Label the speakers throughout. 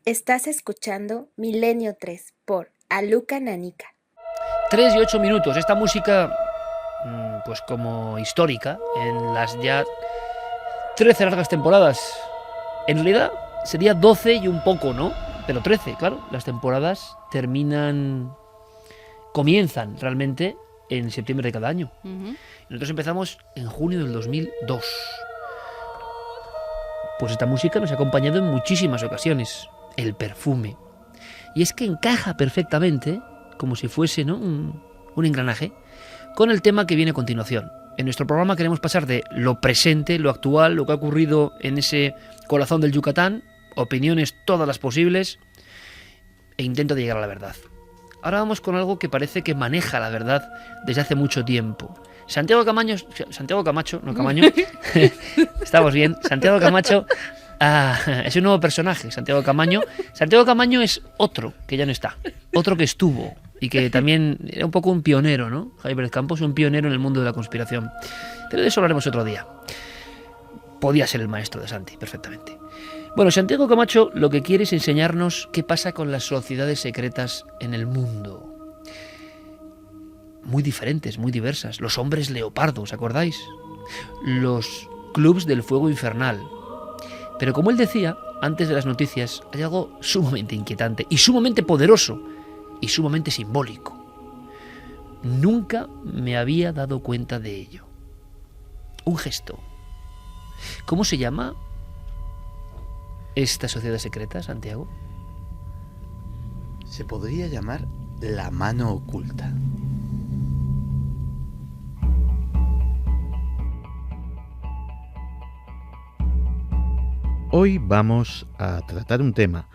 Speaker 1: Estás escuchando Milenio 3 por Aluka Nanika.
Speaker 2: 3 y 8 minutos. Esta música, pues como histórica, en las ya 13 largas temporadas. En realidad sería 12 y un poco, ¿no? Pero 13, claro. Las temporadas comienzan realmente en septiembre de cada año. Nosotros empezamos en junio del 2002. Pues esta música nos ha acompañado en muchísimas ocasiones. El perfume. Y es que encaja perfectamente, como si fuese, ¿no?, un engranaje, con el tema que viene a continuación. En nuestro programa queremos pasar de lo presente, lo actual, lo que ha ocurrido en ese corazón del Yucatán, opiniones todas las posibles, e intento de llegar a la verdad. Ahora vamos con algo que parece que maneja la verdad desde hace mucho tiempo. Santiago Camacho, estamos bien, Santiago Camacho es un nuevo personaje, Santiago Camaño. Santiago Camaño es otro que ya no está, otro que estuvo y que también era un poco un pionero, ¿no? Javier Pérez Campos, un pionero en el mundo de la conspiración. Pero de eso hablaremos otro día. Podía ser el maestro de Santi, perfectamente. Bueno, Santiago Camacho lo que quiere es enseñarnos qué pasa con las sociedades secretas en el mundo. Muy diferentes, muy diversas. Los hombres leopardo, ¿os acordáis? Los clubs del fuego infernal. Pero como él decía, antes de las noticias, hay algo sumamente inquietante y sumamente poderoso y sumamente simbólico. Nunca me había dado cuenta de ello. Un gesto. ¿Cómo se llama esta sociedad secreta, Santiago?
Speaker 3: Se podría llamar la mano oculta. Hoy vamos a tratar un tema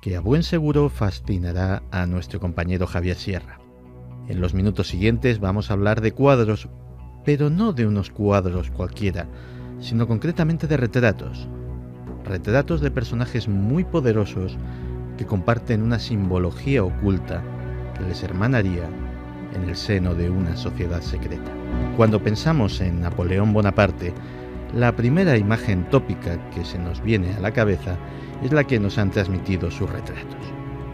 Speaker 3: que a buen seguro fascinará a nuestro compañero Javier Sierra. En los minutos siguientes vamos a hablar de cuadros, pero no de unos cuadros cualquiera, sino concretamente de retratos. Retratos de personajes muy poderosos que comparten una simbología oculta que les hermanaría en el seno de una sociedad secreta. Cuando pensamos en Napoleón Bonaparte, la primera imagen tópica que se nos viene a la cabeza es la que nos han transmitido sus retratos.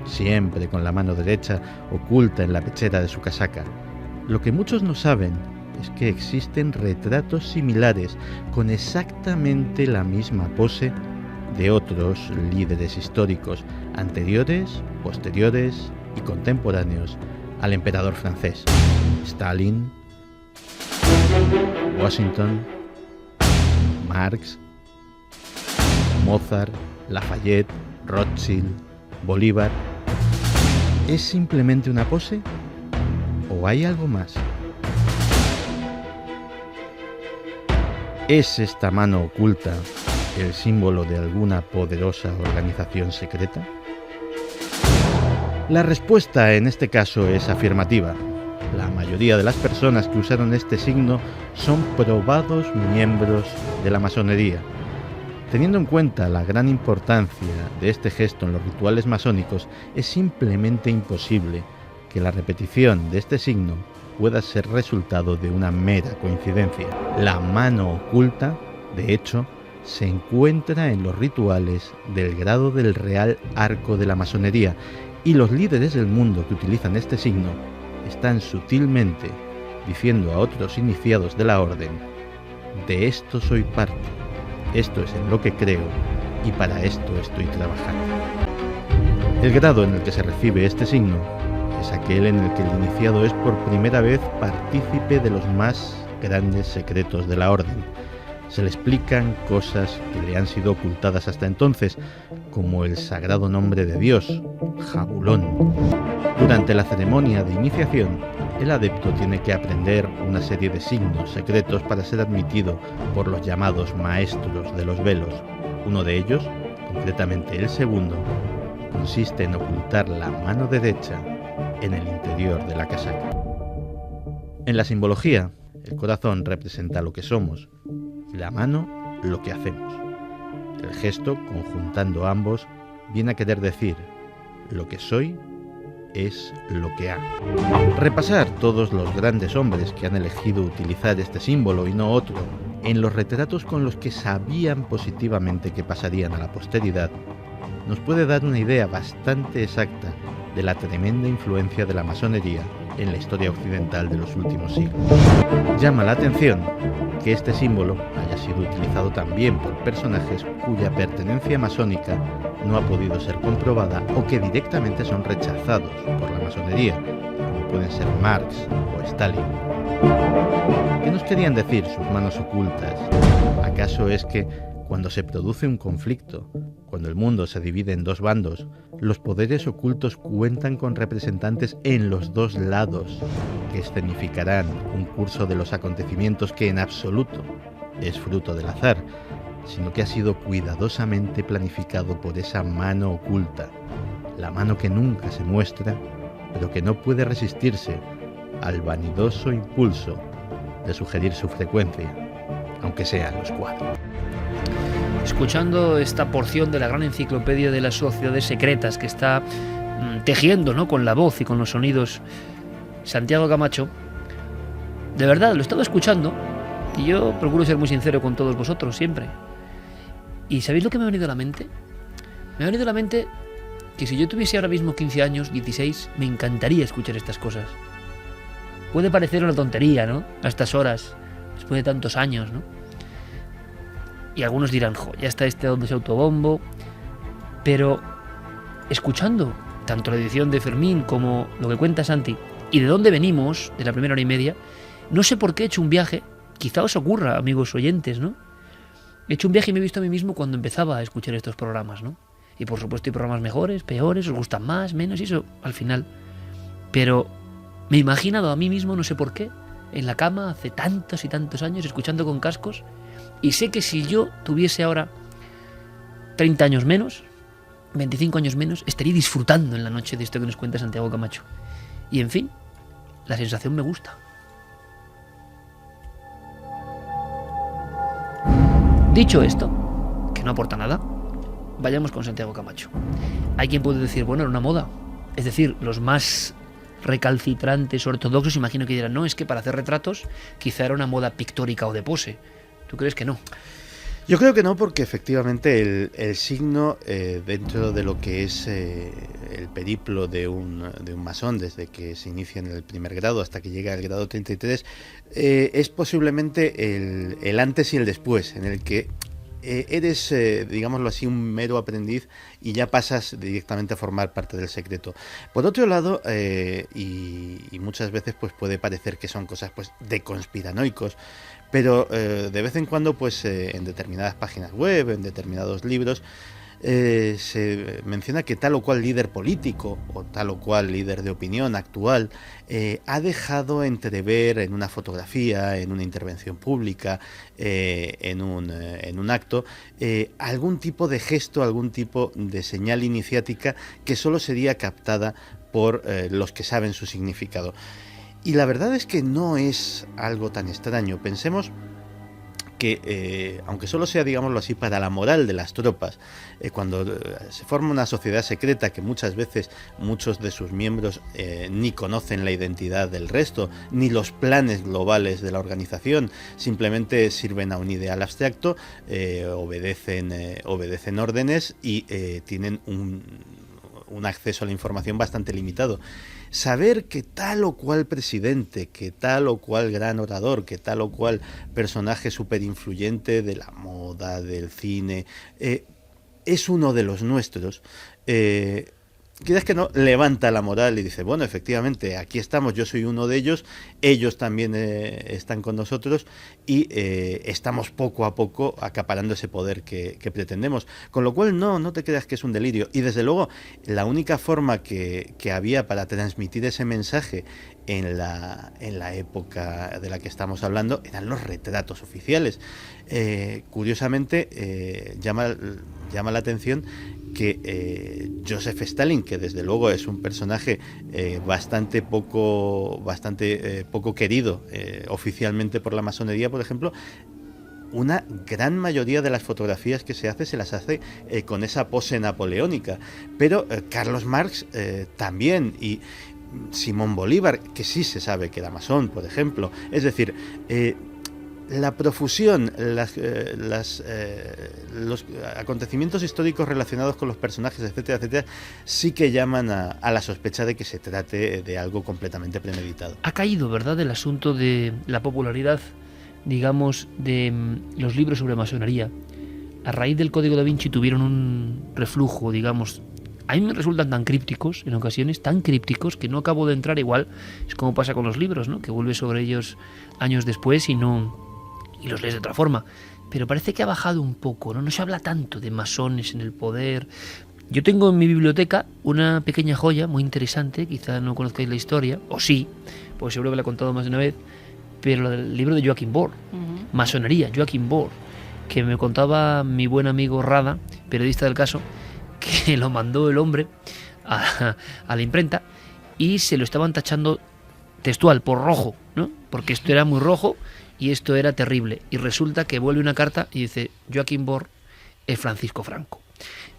Speaker 3: Siempre con la mano derecha oculta en la pechera de su casaca. Lo que muchos no saben es que existen retratos similares con exactamente la misma pose de otros líderes históricos anteriores, posteriores y contemporáneos al emperador francés. Stalin, Washington, Marx, Mozart, Lafayette, Rothschild, Bolívar. ¿Es simplemente una pose? ¿O hay algo más? ¿Es esta mano oculta el símbolo de alguna poderosa organización secreta? La respuesta en este caso es afirmativa. La mayoría de las personas que usaron este signo son probados miembros de la masonería. Teniendo en cuenta la gran importancia de este gesto en los rituales masónicos, es simplemente imposible que la repetición de este signo pueda ser resultado de una mera coincidencia. La mano oculta, de hecho, se encuentra en los rituales del grado del Real Arco de la Masonería, y los líderes del mundo que utilizan este signo están sutilmente diciendo a otros iniciados de la orden: de esto soy parte, esto es en lo que creo y para esto estoy trabajando. El grado en el que se recibe este signo es aquel en el que el iniciado es por primera vez partícipe de los más grandes secretos de la orden. Se le explican cosas que le han sido ocultadas hasta entonces, como el sagrado nombre de Dios, Jabulón. Durante la ceremonia de iniciación, el adepto tiene que aprender una serie de signos secretos para ser admitido por los llamados maestros de los velos. Uno de ellos, concretamente el segundo, consiste en ocultar la mano derecha en el interior de la casaca. En la simbología, el corazón representa lo que somos, y la mano lo que hacemos. El gesto, conjuntando ambos, viene a querer decir: lo que soy es lo que hago. Repasar todos los grandes hombres que han elegido utilizar este símbolo y no otro en los retratos con los que sabían positivamente que pasarían a la posteridad nos puede dar una idea bastante exacta de la tremenda influencia de la masonería en la historia occidental de los últimos siglos. Llama la atención que este símbolo haya sido utilizado también por personajes cuya pertenencia masónica no ha podido ser comprobada o que directamente son rechazados por la masonería, como pueden ser Marx o Stalin. ¿Qué nos querían decir sus manos ocultas? ¿Acaso es que cuando se produce un conflicto, cuando el mundo se divide en dos bandos, los poderes ocultos cuentan con representantes en los dos lados que escenificarán un curso de los acontecimientos que en absoluto es fruto del azar, sino que ha sido cuidadosamente planificado por esa mano oculta, la mano que nunca se muestra, pero que no puede resistirse al vanidoso impulso de sugerir su frecuencia, aunque sean los cuatro?
Speaker 2: Escuchando esta porción de la gran enciclopedia de las sociedades secretas que está tejiendo, ¿no?, con la voz y con los sonidos Santiago Camacho, de verdad lo estaba escuchando y yo procuro ser muy sincero con todos vosotros siempre. ¿Y sabéis lo que me ha venido a la mente? Me ha venido a la mente que si yo tuviese ahora mismo 15 años, 16, me encantaría escuchar estas cosas. Puede parecer una tontería, ¿no?, a estas horas, después de tantos años, ¿no? Y algunos dirán, jo, ya está este donde se autobombo. Pero escuchando tanto la edición de Fermín como lo que cuenta Santi y de dónde venimos, de la primera hora y media, no sé por qué he hecho un viaje. Quizá os ocurra, amigos oyentes, ¿no? He hecho un viaje y me he visto a mí mismo cuando empezaba a escuchar estos programas, ¿no? Y por supuesto hay programas mejores, peores, os gustan más, menos, y eso al final. Pero me he imaginado a mí mismo, no sé por qué, en la cama hace tantos y tantos años, escuchando con cascos. Y sé que si yo tuviese ahora 30 años menos, 25 años menos, estaría disfrutando en la noche de esto que nos cuenta Santiago Camacho. Y en fin, la sensación me gusta. Dicho esto, que no aporta nada, vayamos con Santiago Camacho. Hay quien puede decir, bueno, era una moda. Es decir, los más recalcitrantes ortodoxos imagino que dirán, no, es que para hacer retratos quizá era una moda pictórica o de pose. ¿Tú crees que no?
Speaker 4: Yo creo que no, porque efectivamente el signo dentro de lo que es el periplo de un masón, desde que se inicia en el primer grado hasta que llega al grado 33, es posiblemente el antes y el después, en el que eres, digámoslo así, un mero aprendiz y ya pasas directamente a formar parte del secreto. Por otro lado, y muchas veces pues puede parecer que son cosas pues de conspiranoicos, pero de vez en cuando pues en determinadas páginas web, en determinados libros, se menciona que tal o cual líder político o tal o cual líder de opinión actual ha dejado entrever en una fotografía, en una intervención pública, en un acto, algún tipo de gesto, algún tipo de señal iniciática que solo sería captada por los que saben su significado. Y la verdad es que no es algo tan extraño. Pensemos que, aunque solo sea, digámoslo así, para la moral de las tropas, cuando se forma una sociedad secreta que muchas veces muchos de sus miembros ni conocen la identidad del resto, ni los planes globales de la organización, simplemente sirven a un ideal abstracto, obedecen órdenes y tienen un acceso a la información bastante limitado. Saber que tal o cual presidente, que tal o cual gran orador, que tal o cual personaje súper influyente de la moda, del cine, es uno de los nuestros, quizás que no, levanta la moral y dice, bueno, efectivamente, aquí estamos, yo soy uno de ellos también están con nosotros y estamos poco a poco acaparando ese poder que pretendemos. Con lo cual no te creas que es un delirio. Y desde luego, la única forma que había para transmitir ese mensaje en la época de la que estamos hablando eran los retratos oficiales. Curiosamente, llama la atención que Joseph Stalin, que desde luego es un personaje bastante poco querido oficialmente por la masonería, por ejemplo, una gran mayoría de las fotografías que se las hace con esa pose napoleónica, pero Carlos Marx también, y Simón Bolívar, que sí se sabe que era masón, por ejemplo. Es decir, la profusión, los acontecimientos históricos relacionados con los personajes, etcétera, etcétera, sí que llaman a la sospecha de que se trate de algo completamente premeditado.
Speaker 2: Ha caído, ¿verdad?, el asunto de la popularidad, digamos, de los libros sobre masonería. A raíz del Código da Vinci tuvieron un reflujo, digamos. A mí me resultan tan crípticos, en ocasiones, tan crípticos, que no acabo de entrar igual. Es como pasa con los libros, ¿no?, que vuelves sobre ellos años después y los lees de otra forma. Pero parece que ha bajado un poco, ¿no? No se habla tanto de masones en el poder. Yo tengo en mi biblioteca una pequeña joya muy interesante, quizá no conozcáis la historia, o sí, pues seguro que la he contado más de una vez, pero el libro de Joachim Bohr, Masonería, Joachim Bohr, que me contaba mi buen amigo Rada, periodista del caso, que lo mandó el hombre a la imprenta y se lo estaban tachando textual, por rojo, ¿no? Porque esto era muy rojo y esto era terrible. Y resulta que vuelve una carta y dice: Joachim Bohr es Francisco Franco.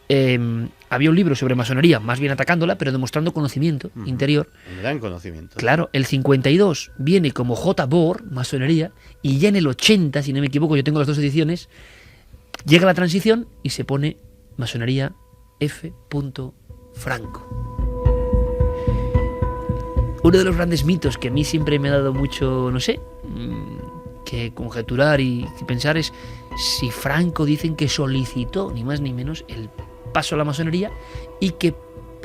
Speaker 2: Había un libro sobre masonería, más bien atacándola, pero demostrando conocimiento interior.
Speaker 4: Un gran conocimiento.
Speaker 2: Claro, el 52 viene como J. Bohr, masonería, y ya en el 80, si no me equivoco, yo tengo las dos ediciones, llega la transición y se pone masonería F. Franco. Uno de los grandes mitos que a mí siempre me ha dado mucho, no sé, que conjeturar y pensar es si Franco dicen que solicitó, ni más ni menos, el paso a la masonería y que,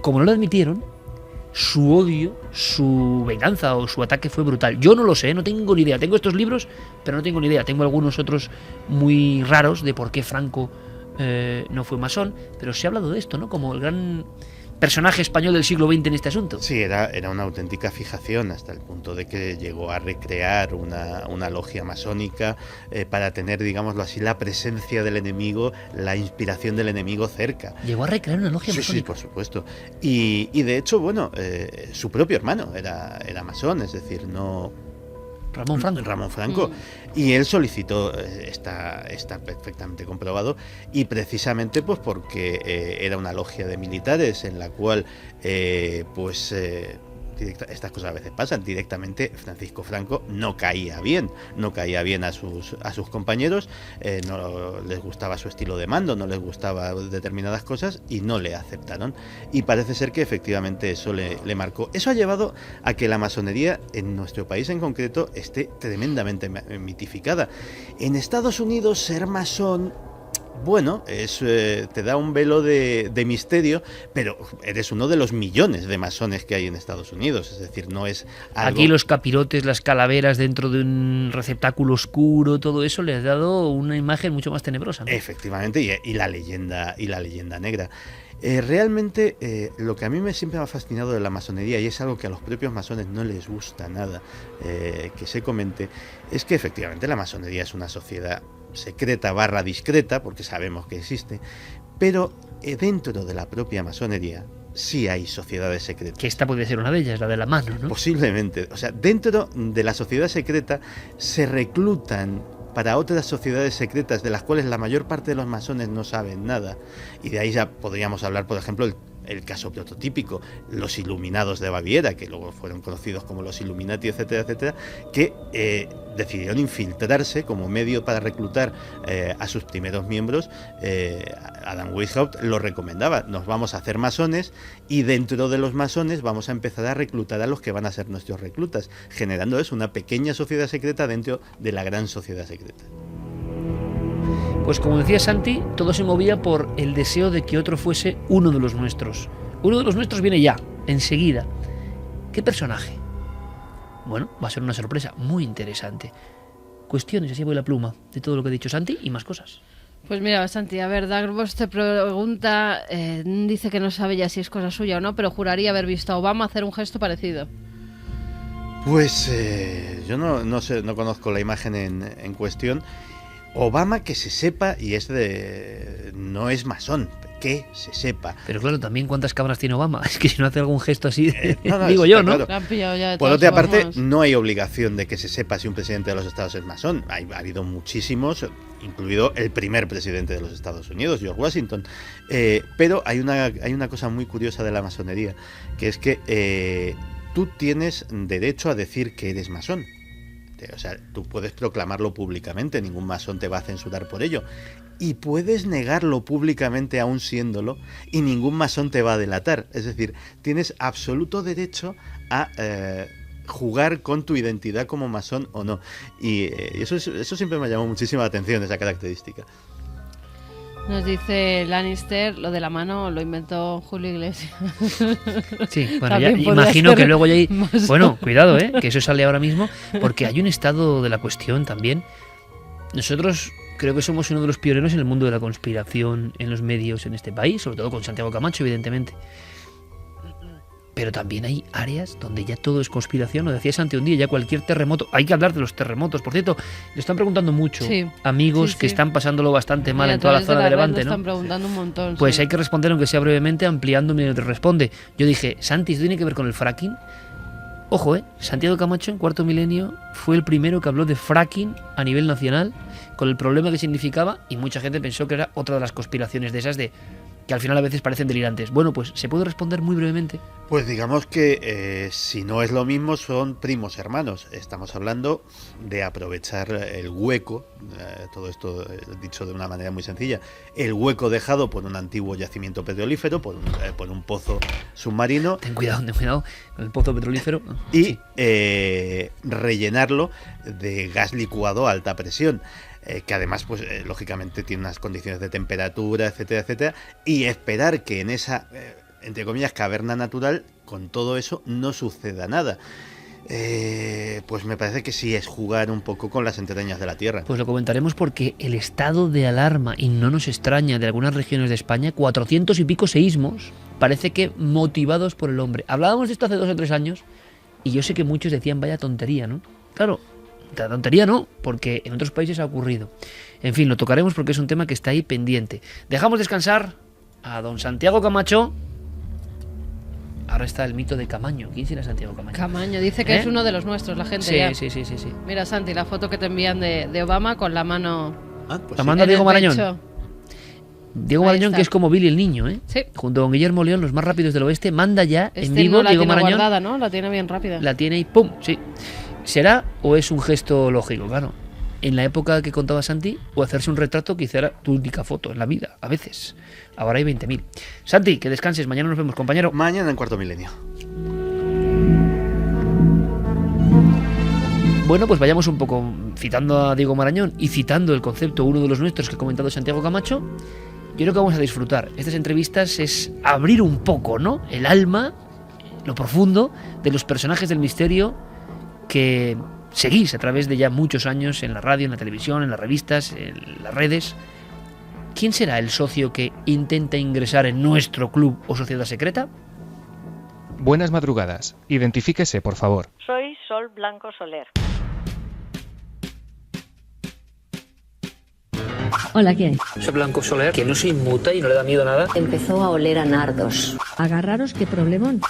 Speaker 2: como no lo admitieron, su odio, su venganza o su ataque fue brutal. Yo no lo sé, no tengo ni idea. Tengo estos libros, pero no tengo ni idea. Tengo algunos otros muy raros de por qué Franco no fue masón, pero se ha hablado de esto, ¿no?, como el gran personaje español del siglo XX en este asunto.
Speaker 4: Sí, era una auténtica fijación, hasta el punto de que llegó a recrear una logia masónica para tener, digámoslo así, la presencia del enemigo, la inspiración del enemigo cerca.
Speaker 2: Llegó a recrear una logia masónica.
Speaker 4: Sí, por supuesto. Y de hecho, bueno, su propio hermano era masón, es decir, no... Ramón Franco. Y él solicitó, está perfectamente comprobado, y precisamente pues porque era una logia de militares en la cual estas cosas a veces pasan. Directamente Francisco Franco no caía bien a sus compañeros, no les gustaba su estilo de mando, no les gustaba determinadas cosas y no le aceptaron, y parece ser que efectivamente eso le marcó. Eso ha llevado a que la masonería en nuestro país en concreto esté tremendamente mitificada. En Estados Unidos ser masón, bueno, te da un velo de misterio, pero eres uno de los millones de masones que hay en Estados Unidos, es decir, no es algo...
Speaker 2: Aquí los capirotes, las calaveras dentro de un receptáculo oscuro, todo eso le ha dado una imagen mucho más tenebrosa, ¿no?
Speaker 4: Efectivamente, y la leyenda negra. Realmente lo que a mí siempre me ha fascinado de la masonería, y es algo que a los propios masones no les gusta nada que se comente, es que efectivamente la masonería es una sociedad secreta / discreta, porque sabemos que existe, pero dentro de la propia masonería sí hay sociedades secretas.
Speaker 2: Que esta puede ser una de ellas, la de la mano, ¿no?
Speaker 4: Posiblemente. O sea, dentro de la sociedad secreta se reclutan para otras sociedades secretas de las cuales la mayor parte de los masones no saben nada, y de ahí ya podríamos hablar, por ejemplo, el caso prototípico, los Iluminados de Baviera, que luego fueron conocidos como los Illuminati, etcétera, etcétera, que decidieron infiltrarse como medio para reclutar a sus primeros miembros. Adam Weishaupt lo recomendaba: nos vamos a hacer masones, y dentro de los masones vamos a empezar a reclutar a los que van a ser nuestros reclutas, generando eso, una pequeña sociedad secreta dentro de la gran sociedad secreta.
Speaker 2: Pues como decía Santi, todo se movía por el deseo de que otro fuese uno de los nuestros. Uno de los nuestros viene ya, enseguida. ¿Qué personaje? Bueno, va a ser una sorpresa muy interesante. Cuestiones, así voy la pluma, de todo lo que ha dicho Santi y más cosas.
Speaker 5: Pues mira, Santi, a ver, Dagros te pregunta, dice que no sabe ya si es cosa suya o no, pero juraría haber visto a Obama hacer un gesto parecido.
Speaker 4: Pues yo no sé, no conozco la imagen en cuestión. Obama, que se sepa, y no es masón, que se sepa.
Speaker 2: Pero claro, también cuántas cámaras tiene Obama. Es que si no hace algún gesto así,
Speaker 4: no,
Speaker 2: digo yo, ¿no?
Speaker 4: Claro. Por otra parte, no hay obligación de que se sepa si un presidente de los Estados es masón. Ha habido muchísimos, incluido el primer presidente de los Estados Unidos, George Washington. Pero hay una cosa muy curiosa de la masonería, que es que tú tienes derecho a decir que eres masón. O sea, tú puedes proclamarlo públicamente, ningún masón te va a censurar por ello. Y puedes negarlo públicamente aún siéndolo, y ningún masón te va a delatar. Es decir, tienes absoluto derecho a jugar con tu identidad como masón o no. Y eso siempre me llamó muchísimo la atención, esa característica.
Speaker 5: Nos dice Lannister, lo de la mano lo inventó Julio Iglesias.
Speaker 2: Sí, bueno, ya imagino que luego ya hay... Bueno, cuidado, que eso sale ahora mismo, porque hay un estado de la cuestión también. Nosotros creo que somos uno de los pioneros en el mundo de la conspiración en los medios en este país, sobre todo con Santiago Camacho, evidentemente. Pero también hay áreas donde ya todo es conspiración. Lo decía Santi un día, ya cualquier terremoto... Hay que hablar de los terremotos. Por cierto, le están preguntando mucho amigos que están pasándolo bastante mal en toda la zona de Levante, ¿no?
Speaker 5: Están preguntando un montón.
Speaker 2: Pues hay que responder, aunque sea brevemente, ampliando mi responde. Yo dije, Santi, ¿esto tiene que ver con el fracking? Ojo, Santiago Camacho, en Cuarto Milenio, fue el primero que habló de fracking a nivel nacional, con el problema que significaba, y mucha gente pensó que era otra de las conspiraciones de esas de que al final a veces parecen delirantes. Bueno, pues se puede responder muy brevemente.
Speaker 4: Pues digamos que si no es lo mismo, son primos hermanos. Estamos hablando de aprovechar el hueco, todo esto dicho de una manera muy sencilla, el hueco dejado por un antiguo yacimiento petrolífero, por un pozo submarino.
Speaker 2: Ten cuidado con el pozo petrolífero.
Speaker 4: Y rellenarlo de gas licuado a alta presión. Que además, pues lógicamente tiene unas condiciones de temperatura, etcétera, etcétera, y esperar que en esa, entre comillas, caverna natural, con todo eso, no suceda nada. Pues me parece que sí es jugar un poco con las entrañas de la Tierra.
Speaker 2: Pues lo comentaremos porque el estado de alarma, y no nos extraña, de algunas regiones de España, 400 y pico seísmos, parece que motivados por el hombre. Hablábamos de esto hace 2 o 3 años, y yo sé que muchos decían, vaya tontería, ¿no? Claro, la tontería no, porque en otros países ha ocurrido. En fin, lo tocaremos porque es un tema que está ahí pendiente. Dejamos descansar a don Santiago Camacho. Ahora está el mito de Camaño. ¿Quién será Santiago Camaño?
Speaker 5: Camaño, dice que es uno de los nuestros, la gente ya.
Speaker 2: Sí.
Speaker 5: Mira, Santi, la foto que te envían de Obama con la mano...
Speaker 4: Pues
Speaker 2: la mano a Diego Marañón. Diego Marañón,
Speaker 5: está.
Speaker 2: Que es como Billy el Niño,
Speaker 5: Sí.
Speaker 2: Junto con Guillermo León, los más rápidos del oeste, manda ya en vivo
Speaker 5: no la
Speaker 2: Diego
Speaker 5: tiene
Speaker 2: Marañón.
Speaker 5: guardada, ¿no? La tiene bien rápida.
Speaker 2: La tiene y ¡pum! Sí. ¿Será o es un gesto lógico? Claro, en la época que contaba Santi, o hacerse un retrato que hiciera tu única foto en la vida, a veces. Ahora hay 20.000. Santi, que descanses, mañana nos vemos, compañero.
Speaker 4: Mañana en Cuarto Milenio.
Speaker 2: Bueno, pues vayamos un poco citando a Diego Marañón y citando el concepto, uno de los nuestros que ha comentado Santiago Camacho. Yo creo que vamos a disfrutar. Estas entrevistas es abrir un poco, ¿no?, el alma, lo profundo de los personajes del misterio que seguís a través de ya muchos años en la radio, en la televisión, en las revistas, en las redes. ¿Quién será el socio que intenta ingresar en nuestro club o sociedad secreta?
Speaker 6: Buenas madrugadas. Identifíquese, por favor.
Speaker 7: Soy Sol Blanco Soler.
Speaker 8: Hola, ¿qué hay?
Speaker 2: Soy Blanco Soler, que no se inmuta y no le da miedo a nada.
Speaker 8: Empezó a oler a nardos. Agarraros, qué problemón.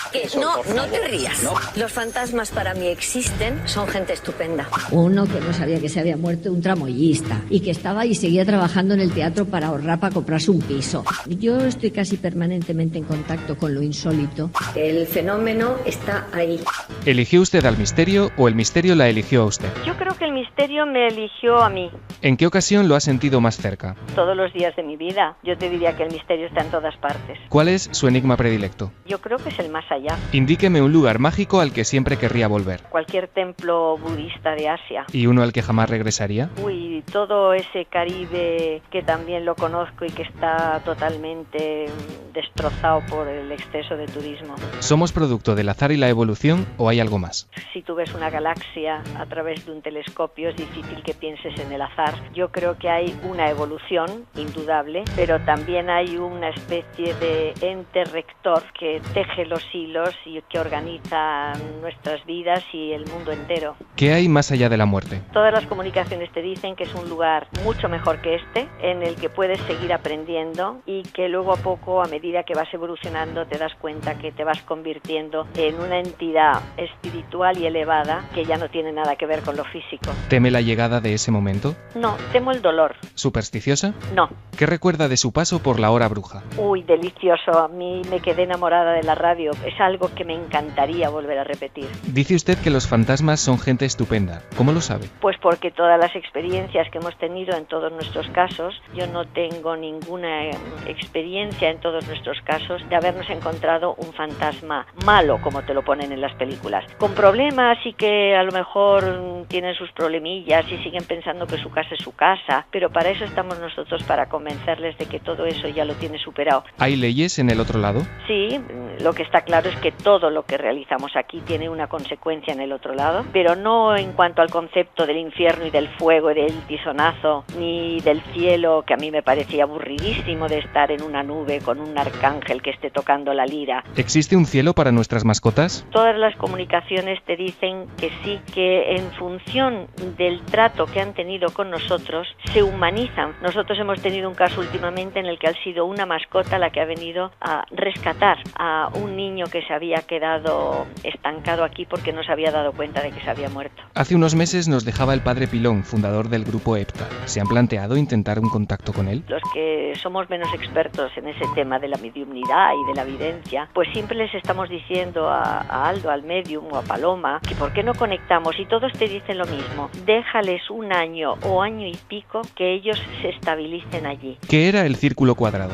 Speaker 9: No te rías. No. Los fantasmas para mí existen, son gente estupenda.
Speaker 8: Uno que no sabía que se había muerto, un tramoyista, y que estaba y seguía trabajando en el teatro para ahorrar para comprarse un piso. Yo estoy casi permanentemente en contacto con lo insólito.
Speaker 9: El fenómeno está ahí.
Speaker 6: ¿Eligió usted al misterio o el misterio la eligió a usted?
Speaker 7: Yo creo que el misterio me eligió a mí.
Speaker 6: ¿En qué ocasión lo ha sentido más cerca?
Speaker 7: Todos los días de mi vida. Yo te diría que el misterio está en todas partes.
Speaker 6: ¿Cuál es su enigma predilecto?
Speaker 7: Yo creo que es el más allá.
Speaker 6: Indíqueme un lugar mágico al que siempre querría volver.
Speaker 7: Cualquier templo budista de Asia.
Speaker 6: ¿Y uno al que jamás regresaría?
Speaker 7: Uy, todo ese Caribe que también lo conozco y que está totalmente destrozado por el exceso de turismo.
Speaker 6: ¿Somos producto del azar y la evolución o hay algo más?
Speaker 7: Si tú ves una galaxia a través de un telescopio es difícil que pienses en el azar. Yo creo que hay una evolución indudable, pero también hay una especie de ente rector que teje los hilos y que organiza nuestras vidas y el mundo entero.
Speaker 6: ¿Qué hay más allá de la muerte?
Speaker 7: Todas las comunicaciones te dicen que es un lugar mucho mejor que este, en el que puedes seguir aprendiendo y que luego a poco, a medida que vas evolucionando, te das cuenta que te vas convirtiendo en una entidad espiritual y elevada que ya no tiene nada que ver con lo físico.
Speaker 6: ¿Teme la llegada de ese momento?
Speaker 7: No, temo el dolor.
Speaker 6: ¿Superstición supersticiosa?
Speaker 7: No.
Speaker 6: ¿Qué recuerda de su paso por La Hora Bruja?
Speaker 7: Uy, delicioso. A mí me quedé enamorada de la radio. Es algo que me encantaría volver a repetir.
Speaker 6: Dice usted que los fantasmas son gente estupenda. ¿Cómo lo sabe?
Speaker 7: Pues porque todas las experiencias que hemos tenido en todos nuestros casos, yo no tengo ninguna experiencia en todos nuestros casos de habernos encontrado un fantasma malo, como te lo ponen en las películas. Con problemas y que a lo mejor tienen sus problemillas y siguen pensando que su casa es su casa, pero para eso estamos nosotros, para convencerles de que todo eso ya lo tiene superado.
Speaker 6: ¿Hay leyes en el otro lado?
Speaker 7: Sí, lo que está claro es que todo lo que realizamos aquí tiene una consecuencia en el otro lado, pero no en cuanto al concepto del infierno y del fuego y del tizonazo, ni del cielo, que a mí me parecía aburridísimo de estar en una nube con un arcángel que esté tocando la lira.
Speaker 6: ¿Existe un cielo para nuestras mascotas?
Speaker 7: Todas las comunicaciones te dicen que sí, que en función del trato que han tenido con nosotros, se humanizan. Nosotros hemos tenido un caso últimamente en el que ha sido una mascota la que ha venido a rescatar a un niño que se había quedado estancado aquí porque no se había dado cuenta de que se había muerto.
Speaker 6: Hace unos meses nos dejaba el padre Pilón, fundador del grupo EPTA. ¿Se han planteado intentar un contacto con él?
Speaker 7: Los que somos menos expertos en ese tema de la mediumnidad y de la evidencia, pues siempre les estamos diciendo a Aldo, al medium o a Paloma, que por qué no conectamos, y todos te dicen lo mismo: déjales un año o año y pico que ellos se estabilicen allí.
Speaker 6: ¿Qué era el círculo cuadrado?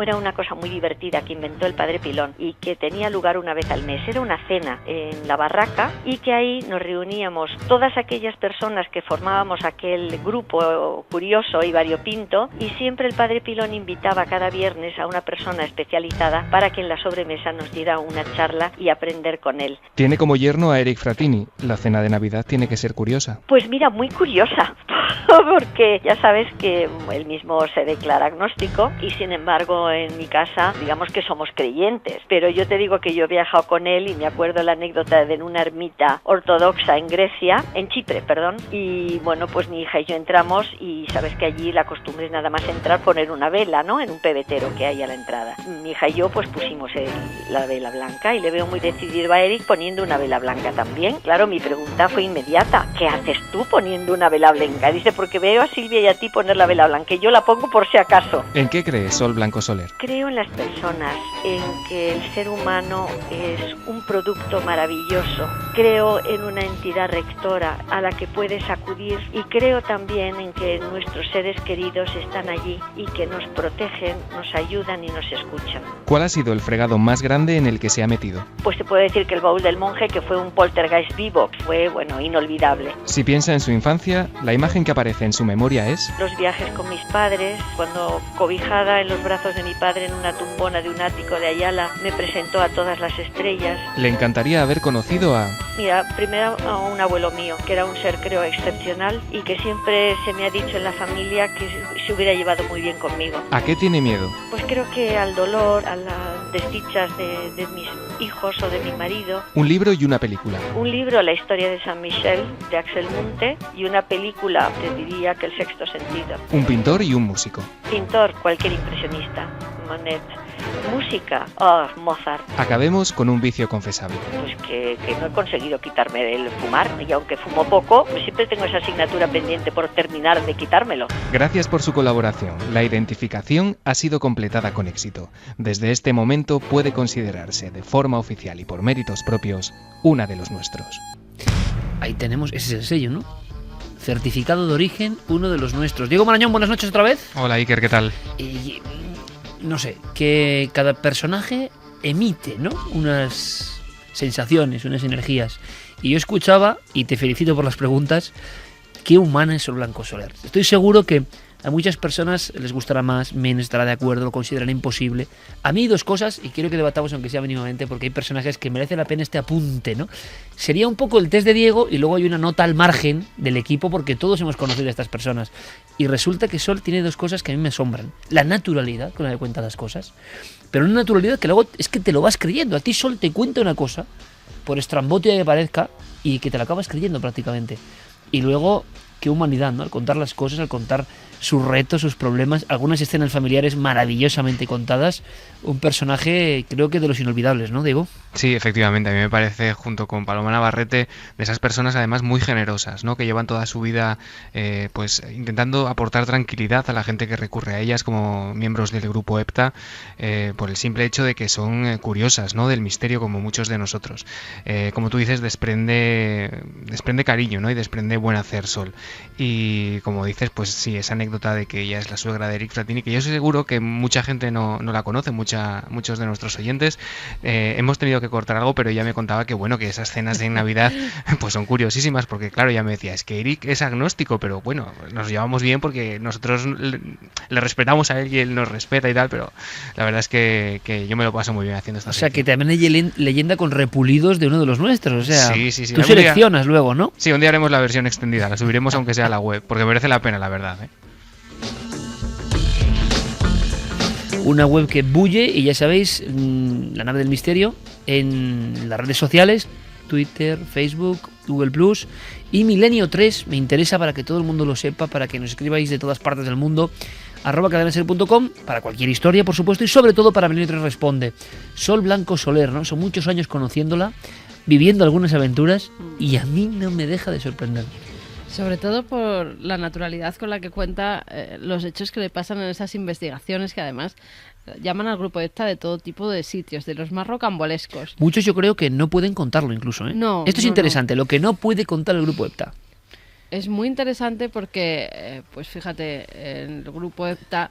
Speaker 7: Era una cosa muy divertida que inventó el padre Pilón y que tenía lugar una vez al mes. Era una cena en la barraca y que ahí nos reuníamos todas aquellas personas que formábamos aquel grupo curioso y variopinto, y siempre el padre Pilón invitaba cada viernes a una persona especializada para que en la sobremesa nos diera una charla y aprender con él.
Speaker 6: Tiene como yerno a Eric Fratini. La cena de Navidad tiene que ser curiosa.
Speaker 7: Pues mira, muy curiosa, porque ya sabes que él mismo se declara agnóstico y sin embargo en mi casa digamos que somos creyentes, pero yo te digo que yo he viajado con él y me acuerdo la anécdota de una ermita ortodoxa en Grecia, en Chipre, perdón, y bueno, pues mi hija y yo entramos y sabes que allí la costumbre es nada más entrar, poner una vela, ¿no?, en un pebetero que hay a la entrada. Mi hija y yo pues pusimos la vela blanca y le veo muy decidido a Eric poniendo una vela blanca también. Claro, mi pregunta fue inmediata: ¿qué haces tú poniendo una vela blanca? Dice: porque veo a Silvia y a ti poner la vela blanca y yo la pongo por si acaso.
Speaker 6: ¿En qué cree Sol Blanco Soler?
Speaker 7: Creo en las personas, en que el ser humano es un producto maravilloso. Creo en una entidad rectora a la que puedes acudir y creo también en que nuestros seres queridos están allí y que nos protegen, nos ayudan y nos escuchan.
Speaker 6: ¿Cuál ha sido el fregado más grande en el que se ha metido?
Speaker 7: Pues te puedo decir que el baúl del monje, que fue un poltergeist vivo, fue, bueno, inolvidable.
Speaker 6: Si piensa en su infancia, la imagen que aparece en su memoria es...
Speaker 7: Los viajes con mis padres, cuando cobijada en los brazos de mi padre en una tumbona de un ático de Ayala, me presentó a todas las estrellas.
Speaker 6: Le encantaría haber conocido a...
Speaker 7: Mira, primero a un abuelo mío, que era un ser, creo, excepcional y que siempre se me ha dicho en la familia que se hubiera llevado muy bien conmigo.
Speaker 6: ¿A qué tiene miedo?
Speaker 7: Pues creo que al dolor, a las desdichas de mis hijos o de mi marido.
Speaker 6: Un libro y una película.
Speaker 7: Un libro, La historia de San Michel, de Axel Munthe, y una película, te diría que El sexto sentido.
Speaker 6: Un pintor y un músico.
Speaker 7: Pintor, cualquier impresionista. Monet. Música, Mozart.
Speaker 6: Acabemos con un vicio confesable.
Speaker 7: Pues que no he conseguido quitarme el fumar, y aunque fumo poco, pues siempre tengo esa asignatura pendiente por terminar de quitármelo.
Speaker 6: Gracias por su colaboración. La identificación ha sido completada con éxito. Desde este momento puede considerarse de forma oficial y por méritos propios una de los nuestros.
Speaker 2: Ahí tenemos, ese es el sello, ¿no? Certificado de origen, uno de los nuestros. Diego Marañón, buenas noches otra vez.
Speaker 6: Hola Iker, ¿qué tal?
Speaker 2: Y no sé, que cada personaje emite, ¿no?, unas sensaciones, unas energías. Y yo escuchaba, y te felicito por las preguntas, qué humana es Sol Blanco Soler. Estoy seguro que a muchas personas les gustará más, menos, estará de acuerdo, lo considerarán imposible. A mí hay dos cosas, y quiero que debatamos aunque sea mínimamente, porque hay personajes que merece la pena este apunte, ¿no? Sería un poco el test de Diego, y luego hay una nota al margen del equipo, porque todos hemos conocido a estas personas. Y resulta que Sol tiene dos cosas que a mí me asombran. La naturalidad con la que cuenta las cosas, pero una naturalidad que luego es que te lo vas creyendo. A ti Sol te cuenta una cosa, por estrambótica que parezca, y que te la acabas creyendo prácticamente. Y luego, qué humanidad, ¿no? Al contar las cosas, al contar sus retos, sus problemas, algunas escenas familiares maravillosamente contadas. Un personaje, creo que de los inolvidables, ¿no, Diego?
Speaker 6: Sí, efectivamente, a mí me parece, junto con Paloma Navarrete, de esas personas además muy generosas, ¿no? Que llevan toda su vida pues intentando aportar tranquilidad a la gente que recurre a ellas como miembros del grupo EPTA, por el simple hecho de que son curiosas, ¿no? Del misterio, como muchos de nosotros. Como tú dices, desprende cariño, ¿no? Y desprende buen hacer, Sol. Y como dices, pues sí, esa anécdota de que ella es la suegra de Eric Frattini, que yo estoy seguro que mucha gente no la conoce, muchos de nuestros oyentes. Hemos tenido que cortar algo, pero ella me contaba que bueno, que esas cenas de Navidad pues son curiosísimas, porque claro, ella me decía, es que Eric es agnóstico, pero bueno, nos llevamos bien porque nosotros le respetamos a él y él nos respeta y tal, pero la verdad es que yo me lo paso muy bien haciendo esta
Speaker 2: sección. Que también hay leyenda con repulidos de uno de los nuestros, o sea,
Speaker 6: sí.
Speaker 2: Tú seleccionas luego, ¿no?
Speaker 6: Sí, un día haremos la versión extendida, la subiremos aunque sea a la web, porque merece la pena, la verdad, ¿eh?
Speaker 2: Una web que bulle, y ya sabéis, La Nave del Misterio, en las redes sociales, Twitter, Facebook, Google Plus y Milenio 3. Me interesa para que todo el mundo lo sepa, para que nos escribáis de todas partes del mundo, @cadenaser.com, para cualquier historia, por supuesto, y sobre todo para Milenio 3 Responde. Sol Blanco Soler, ¿no? Son muchos años conociéndola, viviendo algunas aventuras, y a mí no me deja de sorprender.
Speaker 5: Sobre todo por la naturalidad con la que cuenta los hechos que le pasan en esas investigaciones, que además llaman al grupo EPTA de todo tipo de sitios, de los más rocambolescos.
Speaker 2: Muchos yo creo que no pueden contarlo incluso, ¿eh?
Speaker 5: No,
Speaker 2: esto es interesante, lo que no puede contar el grupo EPTA.
Speaker 5: Es muy interesante porque, pues fíjate, en el grupo EPTA,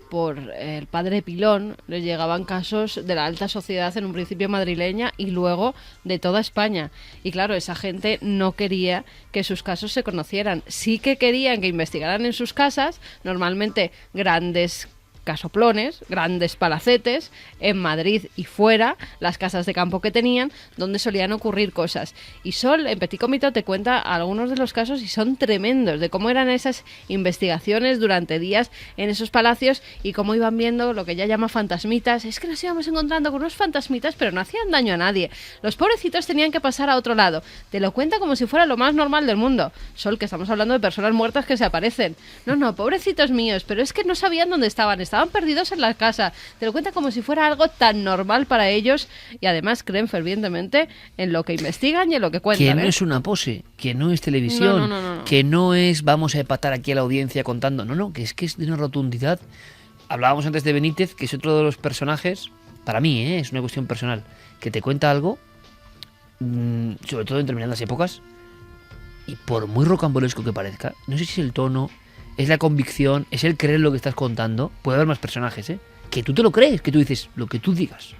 Speaker 5: por el padre Pilón, le llegaban casos de la alta sociedad, en un principio madrileña y luego de toda España. Y claro, esa gente no quería que sus casos se conocieran. Sí que querían que investigaran en sus casas, normalmente grandes casoplones, grandes palacetes, en Madrid y fuera, las casas de campo que tenían, donde solían ocurrir cosas. Y Sol, en Petit Comité, te cuenta algunos de los casos y son tremendos, de cómo eran esas investigaciones durante días en esos palacios y cómo iban viendo lo que ella llama fantasmitas. Es que nos íbamos encontrando con unos fantasmitas, pero no hacían daño a nadie. Los pobrecitos tenían que pasar a otro lado. Te lo cuenta como si fuera lo más normal del mundo. Sol, que estamos hablando de personas muertas que se aparecen. No, pobrecitos míos, pero es que no sabían dónde estaban perdidos en la casa. Te lo cuenta como si fuera algo tan normal para ellos, y además creen fervientemente en lo que investigan y en lo que cuentan.
Speaker 2: Que no es una pose, que no es televisión,
Speaker 5: no.
Speaker 2: Que no es vamos a empatar aquí a la audiencia contando. No, que es de una rotundidad. Hablábamos antes de Benítez, que es otro de los personajes, para mí, es una cuestión personal, que te cuenta algo, sobre todo en determinadas épocas, y por muy rocambolesco que parezca, no sé si es el tono, es la convicción, es el creer lo que estás contando. Puede haber más personajes, que tú te lo crees, que tú dices lo que tú digas.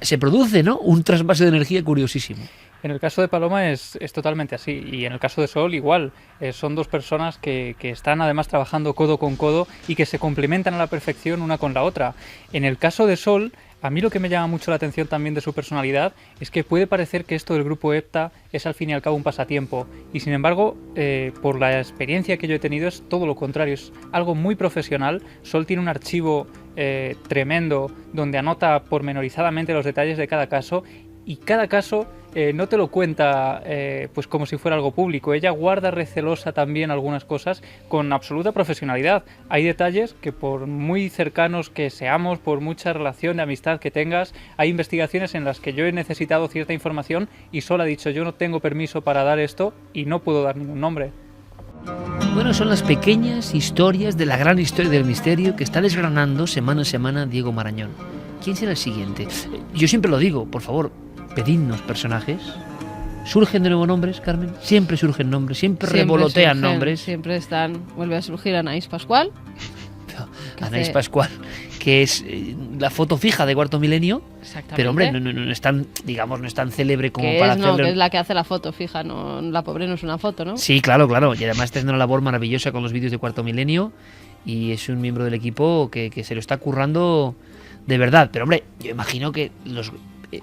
Speaker 2: Se produce, ¿no?, un trasvase de energía curiosísimo.
Speaker 10: En el caso de Paloma es totalmente así, y en el caso de Sol igual. Son dos personas que están además trabajando codo con codo y que se complementan a la perfección una con la otra. En el caso de Sol, a mí lo que me llama mucho la atención también de su personalidad es que puede parecer que esto del grupo EPTA es al fin y al cabo un pasatiempo, y sin embargo, por la experiencia que yo he tenido, es todo lo contrario, es algo muy profesional. Sol tiene un archivo tremendo donde anota pormenorizadamente los detalles de cada caso, y cada caso no te lo cuenta pues como si fuera algo público. Ella guarda recelosa también algunas cosas con absoluta profesionalidad. Hay detalles que, por muy cercanos que seamos, por mucha relación de amistad que tengas, hay investigaciones en las que yo he necesitado cierta información y Sol ha dicho: yo no tengo permiso para dar esto y no puedo dar ningún nombre.
Speaker 2: Bueno, son las pequeñas historias de la gran historia del misterio que está desgranando semana a semana Diego Marañón. ¿Quién será el siguiente? Yo siempre lo digo, por favor, pedidnos personajes. ¿Surgen de nuevo nombres, Carmen? Siempre surgen nombres, siempre revolotean nombres.
Speaker 5: Siempre están. Vuelve a surgir Anaís Pascual.
Speaker 2: Anaís Pascual, que es la foto fija de Cuarto Milenio.
Speaker 5: Exactamente.
Speaker 2: Pero hombre, no es tan, digamos, no es tan célebre como para hacerlo.
Speaker 5: Que es la que hace la foto fija, no, la pobre no es una foto, ¿no?
Speaker 2: Sí, claro. Y además está haciendo una labor maravillosa con los vídeos de Cuarto Milenio, y es un miembro del equipo que se lo está currando de verdad. Pero hombre, yo imagino que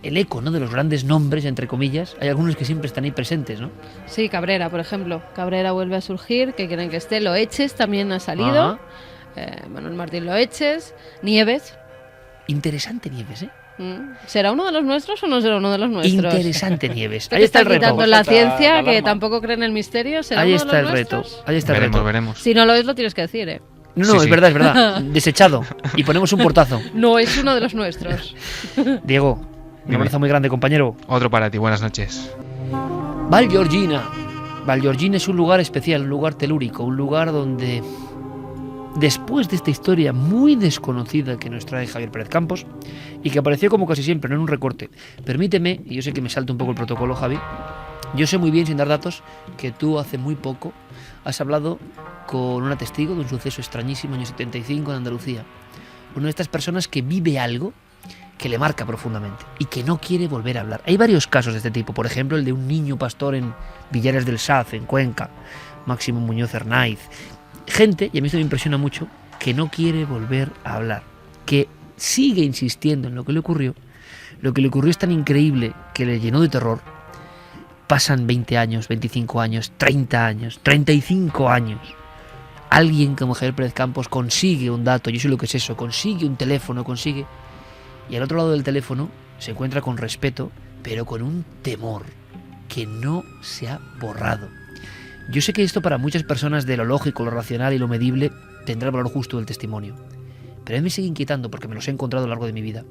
Speaker 2: el eco, ¿no?, de los grandes nombres, entre comillas, hay algunos que siempre están ahí presentes, ¿no?
Speaker 5: Sí, Cabrera, por ejemplo. Cabrera vuelve a surgir, que quieren que esté. Loeches también ha salido. Manuel Martín Loeches. Nieves.
Speaker 2: Interesante Nieves, ¿eh?
Speaker 5: ¿Será uno de los nuestros o no será uno de los nuestros?
Speaker 2: Interesante Nieves.
Speaker 5: Ahí está el reto. La ciencia, que tampoco cree en el misterio, ¿será
Speaker 2: ahí
Speaker 5: uno de los
Speaker 2: está el reto.
Speaker 5: nuestros?
Speaker 2: Ahí está el reto.
Speaker 6: Veremos.
Speaker 5: Si no lo es, lo tienes que decir, ¿eh?
Speaker 2: No,
Speaker 6: Sí,
Speaker 2: es
Speaker 6: sí.
Speaker 2: verdad, es verdad. Desechado. Y ponemos un portazo.
Speaker 5: No es uno de los nuestros.
Speaker 2: Diego, un
Speaker 6: Dime.
Speaker 2: abrazo muy grande, compañero.
Speaker 6: Otro para ti, buenas noches.
Speaker 2: Vallgorgina. Vallgorgina es un lugar especial, un lugar telúrico, un lugar donde, después de esta historia muy desconocida que nos trae Javier Pérez Campos, y que apareció como casi siempre, no en un recorte, permíteme, y yo sé que me salta un poco el protocolo, Javi, yo sé muy bien, sin dar datos, que tú hace muy poco has hablado con una testigo de un suceso extrañísimo, año 75, en Andalucía. Una de estas personas que vive algo que le marca profundamente y que no quiere volver a hablar. Hay varios casos de este tipo, por ejemplo el de un niño pastor en Villares del Saz, en Cuenca, Máximo Muñoz Hernáiz. Gente, y a mí esto me impresiona mucho, que no quiere volver a hablar, que sigue insistiendo en lo que le ocurrió. Lo que le ocurrió es tan increíble que le llenó de terror. Pasan 20 años, 25 años, 30 años, 35 años. Alguien como Javier Pérez Campos consigue un dato, yo sé lo que es eso, consigue un teléfono, consigue... Y al otro lado del teléfono se encuentra con respeto, pero con un temor que no se ha borrado. Yo sé que esto para muchas personas de lo lógico, lo racional y lo medible tendrá el valor justo del testimonio. Pero a mí me sigue inquietando porque me los he encontrado a lo largo de mi vida.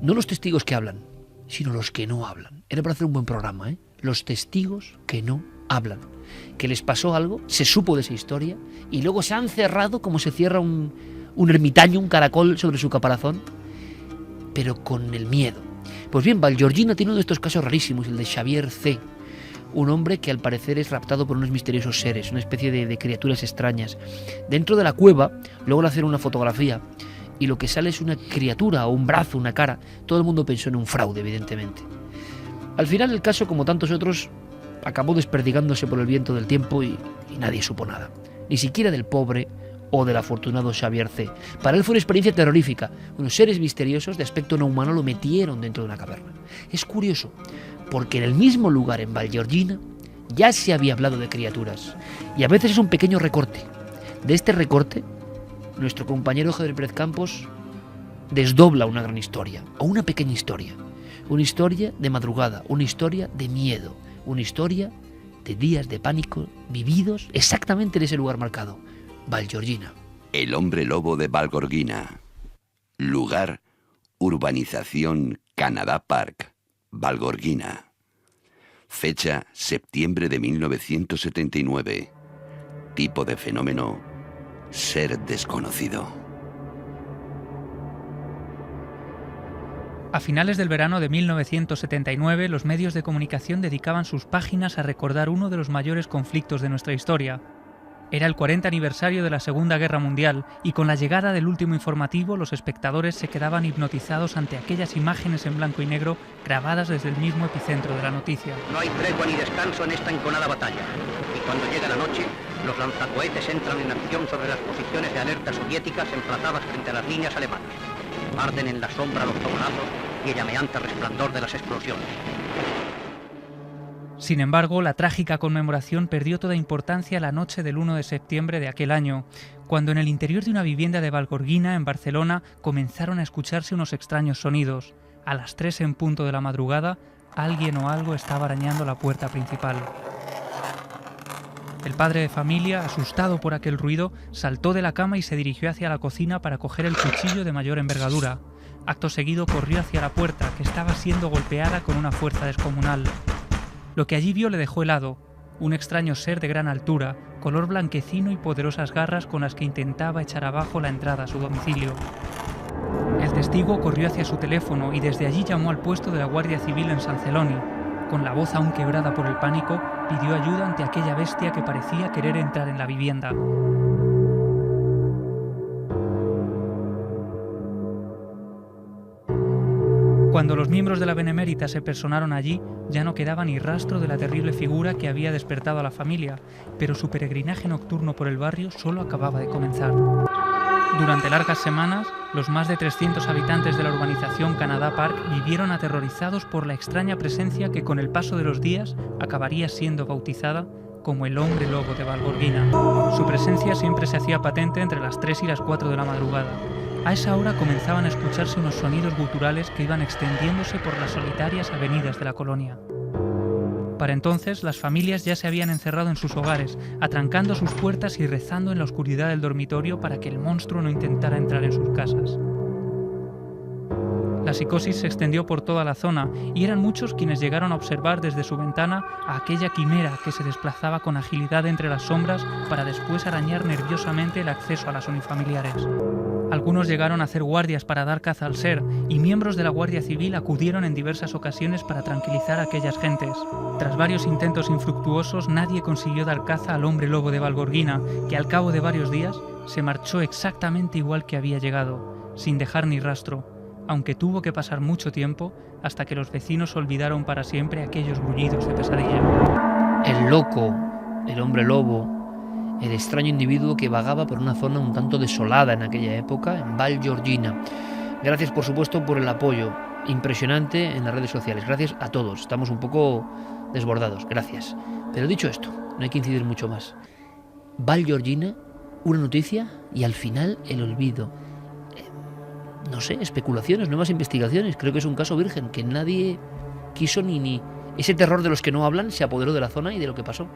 Speaker 2: No los testigos que hablan, sino los que no hablan. Era para hacer un buen programa, ¿eh? Los testigos que no hablan. Que les pasó algo, se supo de esa historia y luego se han cerrado como se cierra un ermitaño, un caracol sobre su caparazón, pero con el miedo. Pues bien, Vallgorgina tiene uno de estos casos rarísimos, el de Xavier C., un hombre que al parecer es raptado por unos misteriosos seres, una especie de criaturas extrañas. Dentro de la cueva, luego le hacen una fotografía y lo que sale es una criatura o un brazo, una cara. Todo el mundo pensó en un fraude, evidentemente. Al final el caso, como tantos otros, acabó desperdigándose por el viento del tiempo y nadie supo nada. Ni siquiera del pobre o del afortunado Xavier C. Para él fue una experiencia terrorífica. Unos seres misteriosos de aspecto no humano lo metieron dentro de una caverna. Es curioso, porque en el mismo lugar, en Vallgorgina, ya se había hablado de criaturas. Y a veces es un pequeño recorte. De este recorte, nuestro compañero Javier Pérez Campos desdobla una gran historia, o una pequeña historia. Una historia de madrugada, una historia de miedo, una historia de días de pánico vividos exactamente en ese lugar marcado. Vallgorgina.
Speaker 11: El hombre lobo de Vallgorgina. Lugar, urbanización Canadá Park, Vallgorgina. Fecha, septiembre de 1979. Tipo de fenómeno, ser desconocido.
Speaker 10: A finales del verano de 1979, los medios de comunicación dedicaban sus páginas a recordar uno de los mayores conflictos de nuestra historia. Era el 40 aniversario de la Segunda Guerra Mundial y con la llegada del último informativo los espectadores se quedaban hipnotizados ante aquellas imágenes en blanco y negro grabadas desde el mismo epicentro de la noticia.
Speaker 12: No hay tregua ni descanso en esta enconada batalla. Y cuando llega la noche, los lanzacohetes entran en acción sobre las posiciones de alerta soviéticas emplazadas frente a las líneas alemanas. Arden en la sombra los fogonazos y el llameante resplandor de las explosiones.
Speaker 10: Sin embargo, la trágica conmemoración perdió toda importancia la noche del 1 de septiembre de aquel año, cuando en el interior de una vivienda de Vallgorgina, en Barcelona, comenzaron a escucharse unos extraños sonidos. A las 3 en punto de la madrugada, alguien o algo estaba arañando la puerta principal. El padre de familia, asustado por aquel ruido, saltó de la cama y se dirigió hacia la cocina para coger el cuchillo de mayor envergadura. Acto seguido corrió hacia la puerta, que estaba siendo golpeada con una fuerza descomunal. Lo que allí vio le dejó helado, un extraño ser de gran altura, color blanquecino y poderosas garras con las que intentaba echar abajo la entrada a su domicilio. El testigo corrió hacia su teléfono y desde allí llamó al puesto de la Guardia Civil en San Celoni. Con la voz aún quebrada por el pánico, pidió ayuda ante aquella bestia que parecía querer entrar en la vivienda. Cuando los miembros de la Benemérita se personaron allí, ya no quedaba ni rastro de la terrible figura que había despertado a la familia, pero su peregrinaje nocturno por el barrio solo acababa de comenzar. Durante largas semanas, los más de 300 habitantes de la urbanización Canadá Park vivieron aterrorizados por la extraña presencia que con el paso de los días acabaría siendo bautizada como el hombre lobo de Vallgorgina. Su presencia siempre se hacía patente entre las 3 y las 4 de la madrugada. A esa hora comenzaban a escucharse unos sonidos guturales que iban extendiéndose por las solitarias avenidas de la colonia. Para entonces, las familias ya se habían encerrado en sus hogares, atrancando sus puertas y rezando en la oscuridad del dormitorio para que el monstruo no intentara entrar en sus casas. La psicosis se extendió por toda la zona y eran muchos quienes llegaron a observar desde su ventana a aquella quimera que se desplazaba con agilidad entre las sombras para después arañar nerviosamente el acceso a las unifamiliares. Algunos llegaron a hacer guardias para dar caza al ser y miembros de la Guardia Civil acudieron en diversas ocasiones para tranquilizar a aquellas gentes. Tras varios intentos infructuosos, nadie consiguió dar caza al hombre lobo de Valgorguina, que al cabo de varios días se marchó exactamente igual que había llegado, sin dejar ni rastro, aunque tuvo que pasar mucho tiempo hasta que los vecinos olvidaron para siempre aquellos grullidos de pesadilla.
Speaker 2: El loco, el hombre lobo, el extraño individuo que vagaba por una zona un tanto desolada en aquella época, en Valgorguina. Gracias, por supuesto, por el apoyo impresionante en las redes sociales. Gracias a todos. Estamos un poco desbordados. Gracias. Pero dicho esto, no hay que incidir mucho más. Valgorguina, una noticia y al final el olvido. No sé, especulaciones, nuevas investigaciones. Creo que es un caso virgen, que nadie quiso ni... Ese terror de los que no hablan se apoderó de la zona y de lo que pasó.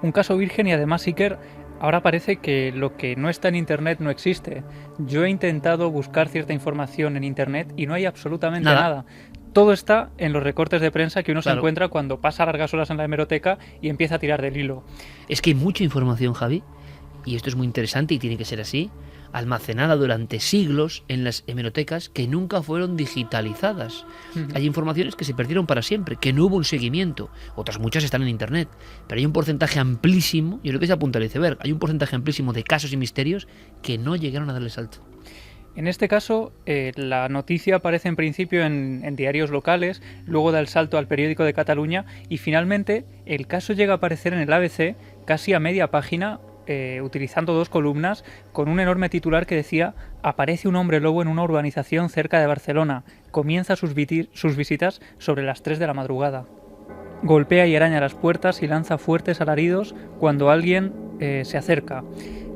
Speaker 10: Un caso virgen y además, Iker, ahora parece que lo que no está en Internet no existe. Yo he intentado buscar cierta información en Internet y no hay absolutamente nada. Todo está en los recortes de prensa que uno se encuentra cuando pasa largas horas en la hemeroteca y empieza a tirar del hilo.
Speaker 2: Es que hay mucha información, Javi, y esto es muy interesante y tiene que ser así, almacenada durante siglos en las hemerotecas que nunca fueron digitalizadas. Hay informaciones que se perdieron para siempre, que no hubo un seguimiento. Otras muchas están en Internet, pero hay un porcentaje amplísimo, yo creo que se apunta al iceberg, hay un porcentaje amplísimo de casos y misterios que no llegaron a darle salto.
Speaker 10: En este caso, la noticia aparece en principio en diarios locales, luego da el salto al periódico de Cataluña y finalmente el caso llega a aparecer en el ABC casi a media página, utilizando 2 columnas con un enorme titular que decía: aparece un hombre lobo en una urbanización cerca de Barcelona, comienza sus visitas sobre las 3 de la madrugada. Golpea y araña las puertas y lanza fuertes alaridos cuando alguien se acerca.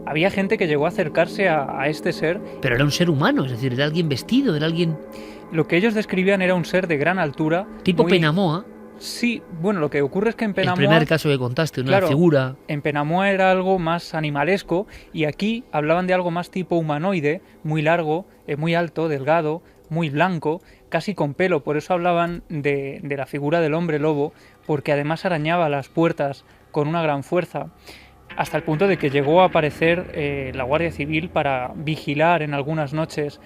Speaker 10: Había gente que llegó a acercarse a este ser.
Speaker 2: Pero era un ser humano, es decir, era alguien vestido, era alguien...
Speaker 10: Lo que ellos describían era un ser de gran altura.
Speaker 2: Tipo Penamoa.
Speaker 10: Sí, bueno, lo que ocurre es que en Penamoa...
Speaker 2: El primer caso que contaste, una figura...
Speaker 10: En Penamoa era algo más animalesco y aquí hablaban de algo más tipo humanoide, muy largo, muy alto, delgado, muy blanco, casi con pelo. Por eso hablaban de la figura del hombre lobo, porque además arañaba las puertas con una gran fuerza, hasta el punto de que llegó a aparecer la Guardia Civil para vigilar en algunas noches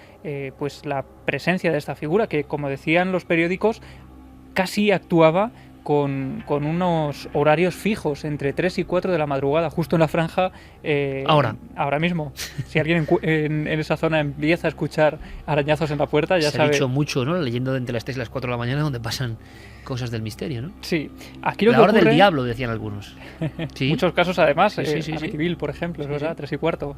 Speaker 10: pues la presencia de esta figura, que, como decían los periódicos, casi actuaba con unos horarios fijos, entre 3 y 4 de la madrugada, justo en la franja. Ahora mismo. Si alguien en esa zona empieza a escuchar arañazos en la puerta, ya sabe...
Speaker 2: Se ha dicho mucho, ¿no? Leyendo de entre las 3 y las 4 de la mañana, donde pasan cosas del misterio, ¿no?
Speaker 10: Sí. Aquí lo
Speaker 2: la
Speaker 10: que
Speaker 2: hora
Speaker 10: ocurre...
Speaker 2: del diablo, decían algunos. ¿Sí?
Speaker 10: Muchos casos, además,
Speaker 2: sí.
Speaker 10: Amityville, por ejemplo, es verdad, 3 y cuarto.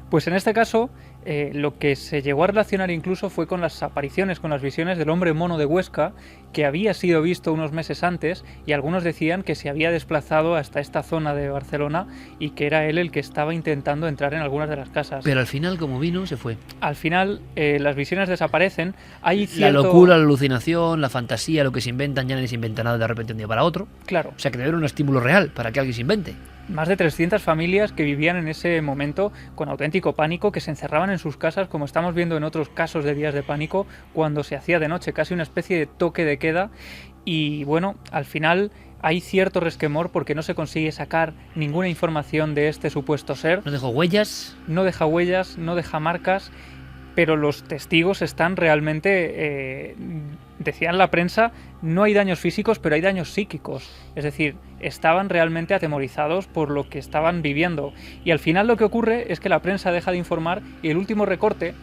Speaker 10: Pues en este caso, lo que se llegó a relacionar incluso fue con las apariciones, con las visiones del hombre mono de Huesca, que había sido visto unos meses antes, y algunos decían que se había desplazado hasta esta zona de Barcelona y que era él el que estaba intentando entrar en algunas de las casas.
Speaker 2: Pero al final, como vino, se fue.
Speaker 10: Al final, las visiones desaparecen. Hay
Speaker 2: La locura, la alucinación, la fantasía, lo que se inventan, ya nadie se inventa nada de repente un día para otro.
Speaker 10: Claro.
Speaker 2: O sea, que debe haber un estímulo real para que alguien se invente.
Speaker 10: Más de 300 familias que vivían en ese momento con auténtico pánico, que se encerraban en sus casas, como estamos viendo en otros casos de días de pánico, cuando se hacía de noche, casi una especie de toque de queda. Y bueno, al final hay cierto resquemor porque no se consigue sacar ninguna información de este supuesto ser.
Speaker 2: ¿No dejó huellas?
Speaker 10: No deja huellas, no deja marcas, pero los testigos están realmente... decían la prensa, no hay daños físicos, pero hay daños psíquicos. Es decir, estaban realmente atemorizados por lo que estaban viviendo. Y al final lo que ocurre es que la prensa deja de informar y el último recorte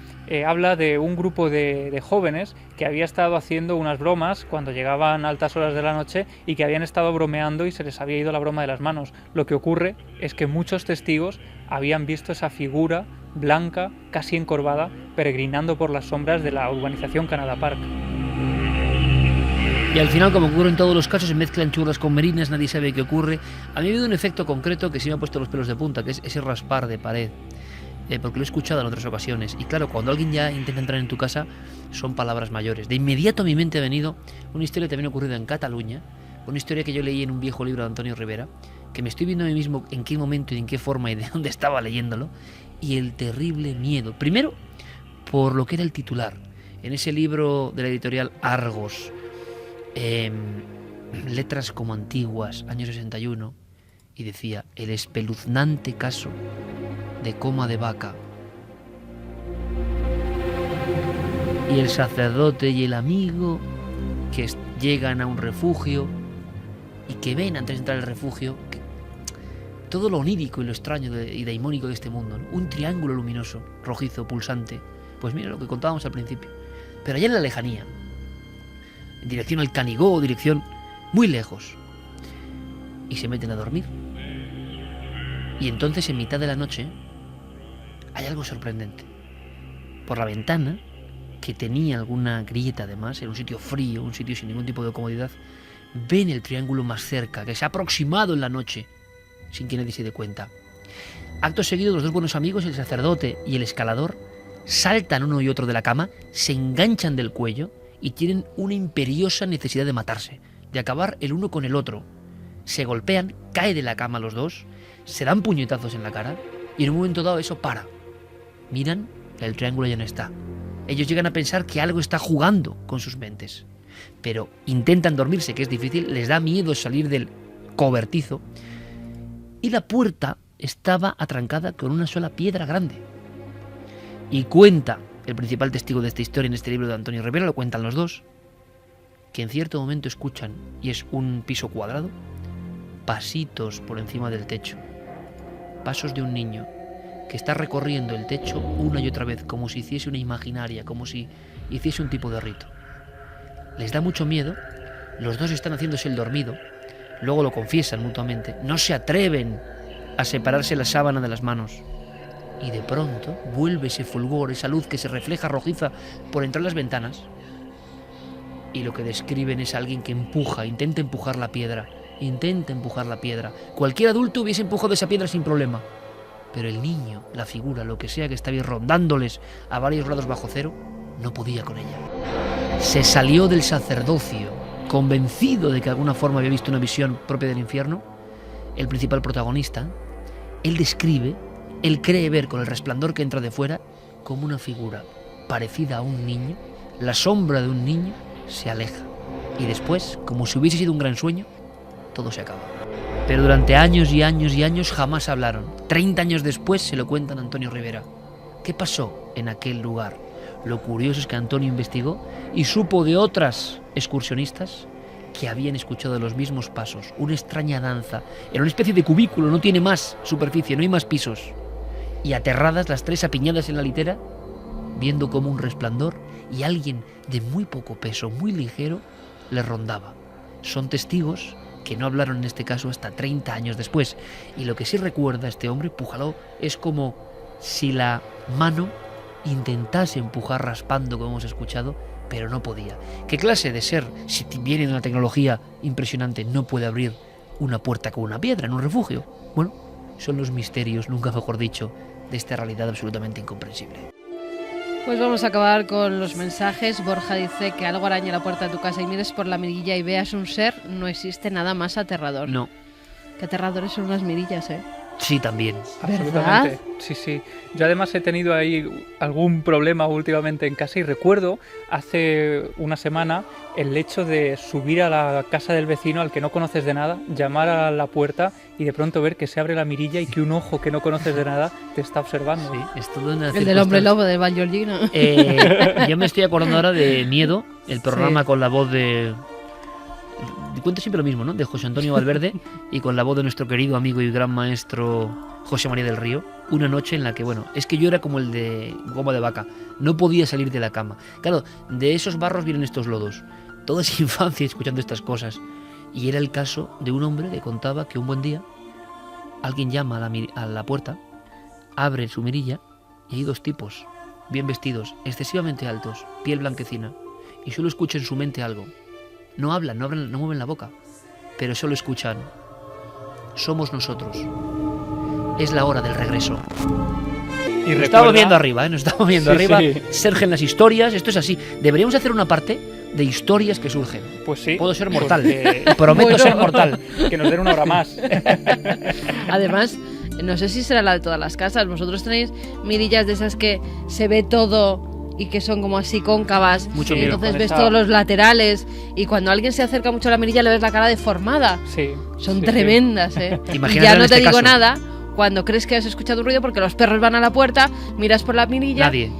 Speaker 10: habla de un grupo de jóvenes que había estado haciendo unas bromas cuando llegaban a altas horas de la noche y que habían estado bromeando y se les había ido la broma de las manos. Lo que ocurre es que muchos testigos habían visto esa figura blanca, casi encorvada, peregrinando por las sombras de la urbanización Canada Park.
Speaker 2: Y al final, como ocurre en todos los casos, se mezclan churras con merinas, nadie sabe qué ocurre. A mí ha habido un efecto concreto que sí me ha puesto los pelos de punta, que es ese raspar de pared. Porque lo he escuchado en otras ocasiones. Y claro, cuando alguien ya intenta entrar en tu casa, son palabras mayores. De inmediato a mi mente ha venido una historia también ocurrida en Cataluña, una historia que yo leí en un viejo libro de Antonio Rivera, que me estoy viendo a mí mismo en qué momento y en qué forma y de dónde estaba leyéndolo, y el terrible miedo. Primero, por lo que era el titular. En ese libro de la editorial Argos, letras como antiguas, año 61, y decía: el espeluznante caso de coma de vaca. Y el sacerdote y el amigo que llegan a un refugio y que ven antes de entrar al refugio todo lo onírico y lo extraño y daimónico de este mundo, ¿no? Un triángulo luminoso, rojizo, pulsante. Pues mira lo que contábamos al principio. Pero allá en la lejanía, en dirección al Canigó, dirección muy lejos. Y se meten a dormir. Y entonces, en mitad de la noche, hay algo sorprendente. Por la ventana, que tenía alguna grieta además, en un sitio frío, un sitio sin ningún tipo de comodidad, ven el triángulo más cerca, que se ha aproximado en la noche, sin que nadie se dé cuenta. Acto seguido, los dos buenos amigos, el sacerdote y el escalador, saltan uno y otro de la cama, se enganchan del cuello y tienen una imperiosa necesidad de matarse, de acabar el uno con el otro. Se golpean, cae de la cama los dos, se dan puñetazos en la cara y en un momento dado eso para. Miran, el triángulo ya no está. Ellos llegan a pensar que algo está jugando con sus mentes, pero intentan dormirse, que es difícil, les da miedo salir del cobertizo, y la puerta estaba atrancada con una sola piedra grande. Y cuenta el principal testigo de esta historia en este libro de Antonio Rivera, lo cuentan los dos, que en cierto momento escuchan, y es un piso cuadrado, pasitos por encima del techo, pasos de un niño que está recorriendo el techo una y otra vez, como si hiciese una imaginaria, como si hiciese un tipo de rito. Les da mucho miedo, los dos están haciéndose el dormido, luego lo confiesan mutuamente, no se atreven a separarse la sábana de las manos. Y de pronto vuelve ese fulgor, esa luz que se refleja rojiza por entre las ventanas. Y lo que describen es alguien que intenta empujar la piedra. Cualquier adulto hubiese empujado esa piedra sin problema. Pero el niño, la figura, lo que sea que estaba rondándoles a varios grados bajo cero, no podía con ella. Se salió del sacerdocio, convencido de que de alguna forma había visto una visión propia del infierno. El principal protagonista, él describe, él cree ver con el resplandor que entra de fuera como una figura parecida a un niño, la sombra de un niño se aleja. Y después, como si hubiese sido un gran sueño, todo se acaba. Pero durante años y años y años jamás hablaron. 30 años después se lo cuentan a Antonio Rivera. ¿Qué pasó en aquel lugar? Lo curioso es que Antonio investigó y supo de otras excursionistas que habían escuchado los mismos pasos, una extraña danza. Era una especie de cubículo, no tiene más superficie, no hay más pisos. Y aterradas las tres apiñadas en la litera, viendo como un resplandor y alguien de muy poco peso, muy ligero, les rondaba. Son testigos que no hablaron en este caso hasta 30 años después. Y lo que sí recuerda este hombre, Pujaló, es como si la mano intentase empujar raspando, como hemos escuchado, pero no podía. ¿Qué clase de ser, si viene de una tecnología impresionante, no puede abrir una puerta con una piedra en un refugio? Bueno, son los misterios, nunca mejor dicho, de esta realidad absolutamente incomprensible.
Speaker 5: Pues vamos a acabar con los mensajes. Borja dice que algo araña la puerta de tu casa y mires por la mirilla y veas un ser, no existe nada más aterrador.
Speaker 2: No.
Speaker 5: Qué aterradores son las mirillas, ¿eh?
Speaker 2: Sí, también.
Speaker 10: Absolutamente. Sí. Yo además he tenido ahí algún problema últimamente en casa y recuerdo hace una semana el hecho de subir a la casa del vecino al que no conoces de nada, llamar a la puerta y de pronto ver que se abre la mirilla y que un ojo que no conoces de nada te está observando.
Speaker 2: Sí, es todo una
Speaker 5: el del hombre lobo de Valgeorgina.
Speaker 2: Yo me estoy acordando ahora de Miedo, el programa con la voz de... Cuento siempre lo mismo, ¿no? De José Antonio Valverde y con la voz de nuestro querido amigo y gran maestro José María del Río. Una noche en la que, bueno, es que yo era como el de goma de vaca, no podía salir de la cama. Claro, de esos barros vienen estos lodos. Toda esa infancia escuchando estas cosas. Y era el caso de un hombre que contaba que un buen día alguien llama a la puerta, abre su mirilla y hay dos tipos, bien vestidos, excesivamente altos, piel blanquecina, y solo escucha en su mente algo. No hablan, no mueven la boca, pero solo escuchan: somos nosotros. Es la hora del regreso. Y nos estamos viendo arriba, Sergio en las historias. Esto es así. Deberíamos hacer una parte de historias que surgen.
Speaker 10: Pues sí.
Speaker 2: Puedo ser mortal. Prometo ser mortal.
Speaker 10: Que nos den una hora más.
Speaker 5: Además, no sé si será la de todas las casas. Vosotros tenéis mirillas de esas que se ve todo y que son como así cóncavas.
Speaker 2: Mucho
Speaker 5: y
Speaker 2: miedo.
Speaker 5: entonces ves todos los laterales y cuando alguien se acerca mucho a la mirilla le ves la cara deformada.
Speaker 10: Sí.
Speaker 5: Son tremendas, ¿eh?
Speaker 2: Imagínate
Speaker 5: Ya
Speaker 2: en
Speaker 5: no
Speaker 2: este
Speaker 5: te digo
Speaker 2: caso.
Speaker 5: nada cuando crees que has escuchado un ruido porque los perros van a la puerta, miras por la mirilla
Speaker 2: Nadie.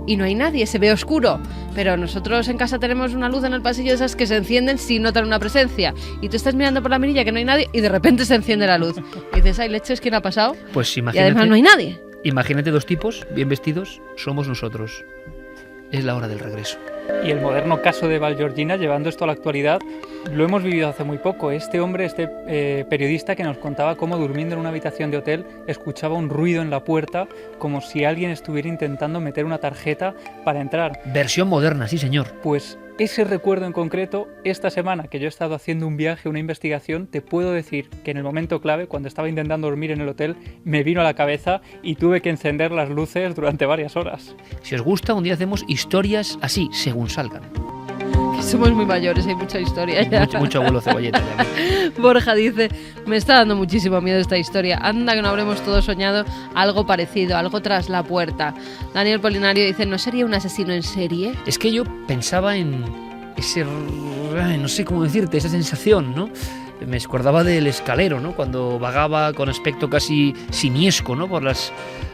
Speaker 5: y no hay nadie, se ve oscuro. Pero nosotros en casa tenemos una luz en el pasillo de esas que se encienden sin notar una presencia. Y tú estás mirando por la mirilla que no hay nadie y de repente se enciende la luz. Y dices, ay, leches, ¿quién ha pasado?
Speaker 2: Pues
Speaker 5: Y
Speaker 2: imagínate.
Speaker 5: además no hay nadie.
Speaker 2: Imagínate dos tipos bien vestidos, somos nosotros. Es la hora del regreso.
Speaker 10: Y el moderno caso de Vallgorguina, llevando esto a la actualidad, lo hemos vivido hace muy poco. Este hombre, periodista que nos contaba cómo durmiendo en una habitación de hotel escuchaba un ruido en la puerta como si alguien estuviera intentando meter una tarjeta para entrar.
Speaker 2: Versión moderna, sí señor.
Speaker 10: Pues ese recuerdo en concreto, esta semana que yo he estado haciendo un viaje, una investigación, te puedo decir que en el momento clave, cuando estaba intentando dormir en el hotel, me vino a la cabeza y tuve que encender las luces durante varias horas.
Speaker 2: Si os gusta, un día hacemos historias así, según salgan.
Speaker 5: Que somos muy mayores, hay mucha historia ya.
Speaker 2: Mucho abuelo cebolleta ya.
Speaker 5: Borja dice, me está dando muchísimo miedo esta historia. Anda que no habremos todos soñado algo parecido, algo tras la puerta. Daniel Polinario dice, ¿no sería un asesino en serie?
Speaker 2: Es que yo pensaba en ese... no sé cómo decirte, esa sensación, ¿no? Me acordaba del Escalero, ¿no? Cuando vagaba con aspecto casi simiesco, ¿no? Por las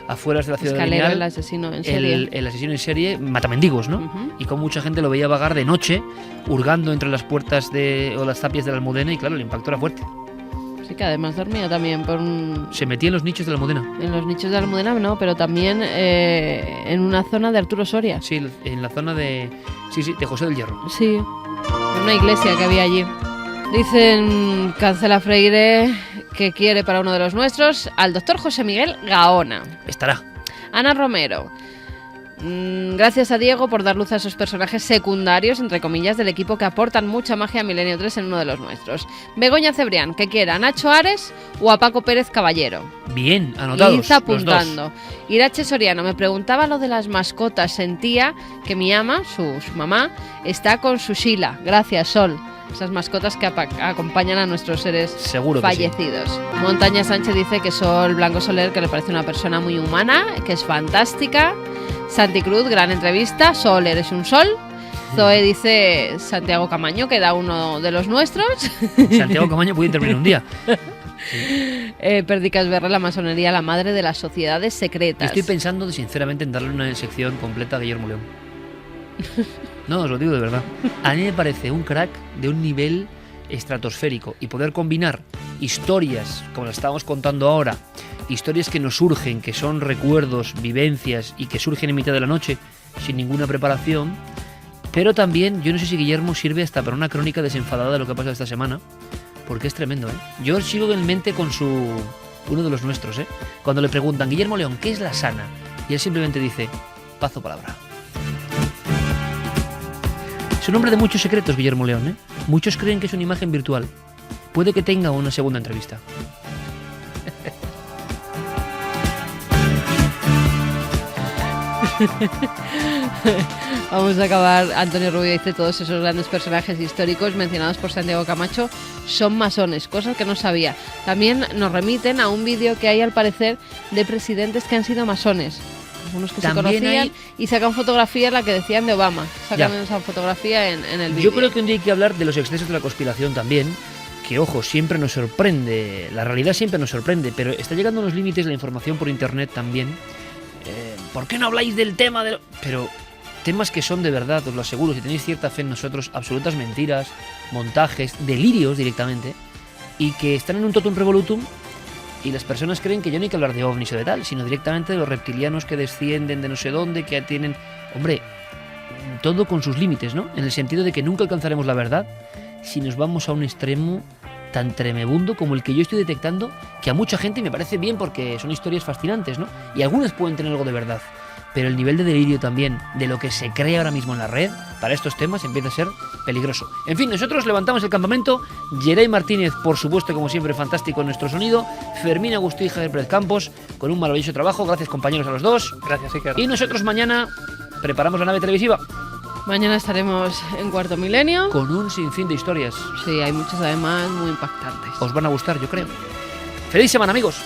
Speaker 2: afueras de la ciudad de
Speaker 5: Escalero,
Speaker 2: Lineal.
Speaker 5: el asesino en serie.
Speaker 2: El asesino en serie, Matamendigos, ¿no? Y como mucha gente lo veía vagar de noche, hurgando entre las puertas o las tapias de la Almudena, y claro, el impacto era fuerte.
Speaker 5: Sí, que además dormía también por un...
Speaker 2: Se metía en los nichos de la Almudena.
Speaker 5: En los nichos de la Almudena, no, pero también en una zona de Arturo Soria.
Speaker 2: Sí, en la zona de... Sí, de José del Hierro.
Speaker 5: Sí, en una iglesia que había allí. Dicen Cancela Freire que quiere para uno de los nuestros al doctor José Miguel Gaona.
Speaker 2: Estará.
Speaker 5: Ana Romero. Gracias a Diego por dar luz a esos personajes secundarios, entre comillas, del equipo que aportan mucha magia a Milenio 3 en uno de los nuestros. Begoña Cebrián, que quiera a Nacho Ares o a Paco Pérez Caballero.
Speaker 2: Bien, anotados.
Speaker 5: Iza apuntando. Irache Soriano me preguntaba lo de las mascotas. Sentía que mi ama, su mamá, está con su Sheila. Gracias, Sol. Esas mascotas que acompañan a nuestros seres
Speaker 2: seguro
Speaker 5: fallecidos. Sí. Montaña Sánchez dice que Sol Blanco Soler, que le parece una persona muy humana, que es fantástica. Santi Cruz, gran entrevista. Sol, eres un sol. Zoe dice Santiago Camaño, que era uno de los nuestros.
Speaker 2: Santiago Camaño puede intervenir un día.
Speaker 5: Perdicas Berra, la masonería, la madre de las sociedades secretas.
Speaker 2: Estoy pensando sinceramente en darle una sección completa a Guillermo León. No, os lo digo de verdad. A mí me parece un crack de un nivel estratosférico y poder combinar historias, como las estábamos contando ahora, historias que nos surgen, que son recuerdos, vivencias y que surgen en mitad de la noche sin ninguna preparación, pero también, yo no sé si Guillermo sirve hasta para una crónica desenfadada de lo que ha pasado esta semana, porque es tremendo, ¿eh? Yo sigo en mente con uno de los nuestros, ¿eh? Cuando le preguntan, Guillermo León, ¿qué es la sana? Y él simplemente dice, paz o palabra. Es un hombre de muchos secretos, Guillermo León, ¿eh? Muchos creen que es una imagen virtual. Puede que tenga una segunda entrevista.
Speaker 5: Vamos a acabar. Antonio Rubio dice, todos esos grandes personajes históricos mencionados por Santiago Camacho son masones, cosas que no sabía. También nos remiten a un vídeo que hay al parecer de presidentes que han sido masones. Algunos que
Speaker 2: también
Speaker 5: se conocían
Speaker 2: hay...
Speaker 5: y sacan fotografía la que decían de Obama. Sacan esa fotografía en el vídeo.
Speaker 2: Yo creo que un día hay que hablar de los excesos de la conspiración también, que ojo, siempre nos sorprende, la realidad siempre nos sorprende, pero está llegando a unos límites la información por internet también. ¿Por qué no habláis del tema de...? Pero temas que son de verdad, os lo aseguro, si tenéis cierta fe en nosotros, absolutas mentiras, montajes, delirios directamente, y que están en un totum revolutum, y las personas creen que ya no hay que hablar de ovnis o de tal, sino directamente de los reptilianos que descienden de no sé dónde, que tienen... Hombre, todo con sus límites, ¿no? En el sentido de que nunca alcanzaremos la verdad si nos vamos a un extremo tan tremebundo como el que yo estoy detectando, que a mucha gente me parece bien porque son historias fascinantes, ¿no? Y algunas pueden tener algo de verdad, pero el nivel de delirio también de lo que se cree ahora mismo en la red para estos temas empieza a ser peligroso. En fin, nosotros levantamos el campamento. Geray Martínez, por supuesto, como siempre, fantástico en nuestro sonido. Fermín Agustí y Javier Pérez Campos con un maravilloso trabajo. Gracias, compañeros, a los dos.
Speaker 10: Gracias, Iker.
Speaker 2: Y nosotros mañana preparamos la nave televisiva.
Speaker 5: Mañana estaremos en Cuarto Milenio.
Speaker 2: Con un sinfín de historias.
Speaker 5: Sí, hay muchas además muy impactantes.
Speaker 2: Os van a gustar, yo creo. ¡Feliz semana, amigos!